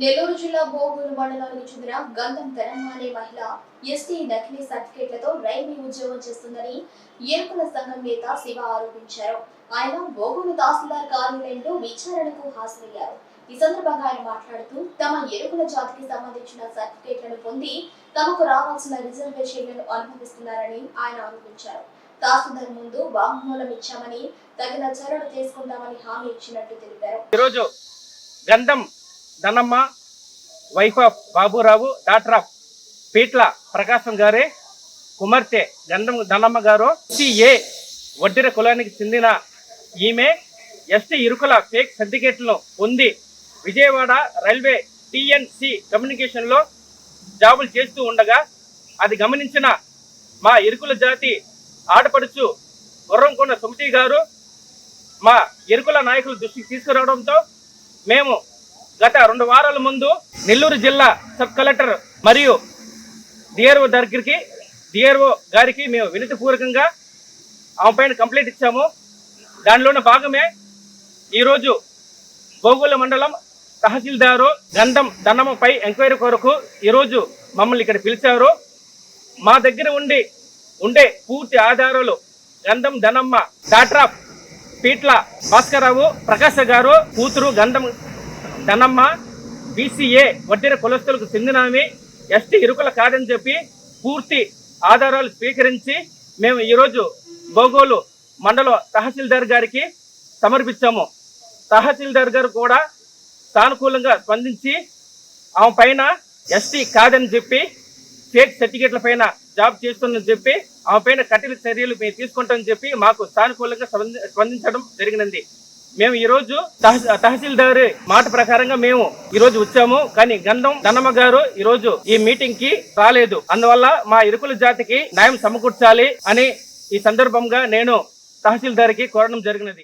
నెల్లూరు జిల్లా బోగూరు మండలానికి చెందిన గంధం తెలంగాణ అనే మహిళ ఎస్టీ నకిలీ సర్టిఫికేట్లతో రైల్వే ఉద్యోగం చేస్తుందని ఎరుకుల సంఘం నేత శివ ఆరోపించారు. ఆయన బోగూరు తహసీల్దార్ కార్యాలయంలో విచారణకు హాజరయ్యారు. ఈ సందర్భంగా ఆయన మాట్లాడుతూ తమ ఎరుకుల జాతికి సంబంధించిన సర్టిఫికేట్లను పొంది తమకు రావాల్సిన రిజర్వేషన్లను అనుభవిస్తున్నారని ఆయన ఆరోపించారు. తహసీల్దార్ ముందు వాంగ్మూలం ఇచ్చామని తగిన చర్యలు తీసుకుంటామని హామీ ఇచ్చినట్టు తెలిపారు. ఈరోజు Gandham Dhanamma wife of Baburao doctor of Peetla Prakasam గారే కుమార్తె గంధం ధనమ్మ గారు ఏ వడ్డీర కులానికి చెందిన ఈమె ఎస్టీ ఇరుకుల ఫేక్ సర్టిఫికేట్లను పొంది విజయవాడ రైల్వే TNC కమ్యూనికేషన్లో జాబులు చేస్తూ ఉండగా అది గమనించిన మా ఇరుకుల జాతి ఆడపడుచు గుర్రంకొండ సుమతి గారు మా ఇరుకుల నాయకుల దృష్టికి తీసుకురావడంతో మేము గత 2 వారాల ముందు నెల్లూరు జిల్లా సబ్ కలెక్టర్ మరియు డిఆర్ఓ గారికి మేము వినతిపూర్వకంగా ఆమె పైన కంప్లైంట్ ఇచ్చాము. దానిలోని భాగమే ఈరోజు బోగూల మండలం తహసీల్దారు గంధం ధనమ్మపై ఎంక్వైరీ కొరకు ఈరోజు మమ్మల్ని ఇక్కడ పిలిచారు. మా దగ్గర ఉండే పూర్తి ఆధారాలు గంధం ధనమ్మ డాక్టర్ ఆఫ్ పీట్ల భాస్కరరావు ప్రకాశ్ గారు కూతురు గంధం ధనమ్మ BCA వడ్డీర కులస్తులకు చెందినవి ఎస్టీ ఇరుకుల కాదని చెప్పి పూర్తి ఆధారాలు స్వీకరించి మేము ఈరోజు బోగోలు మండల తహసీల్దార్ గారికి సమర్పించాము. తహసీల్దార్ గారు కూడా సానుకూలంగా స్పందించి ఆమె పైన ఎస్టీ కాదని చెప్పి ఫేక్ సర్టిఫికేట్ల పైన జాబ్ చేస్తుందని చెప్పి ఆమె పైన కఠిన చర్యలు మేము తీసుకుంటామని చెప్పి మాకు సానుకూలంగా స్పందించడం జరిగినది. మేము ఈరోజు తహసీల్దార్ మాట ప్రకారంగా మేము ఈరోజు వచ్చాము. కానీ గంధం ధనమ్మ గారు ఈరోజు ఈ మీటింగ్ కి రాలేదు. అందువల్ల మా ఇరుకుల జాతికి న్యాయం సమకూర్చాలి అని ఈ సందర్భంగా నేను తహసీల్దార్కి కోరడం జరిగినది.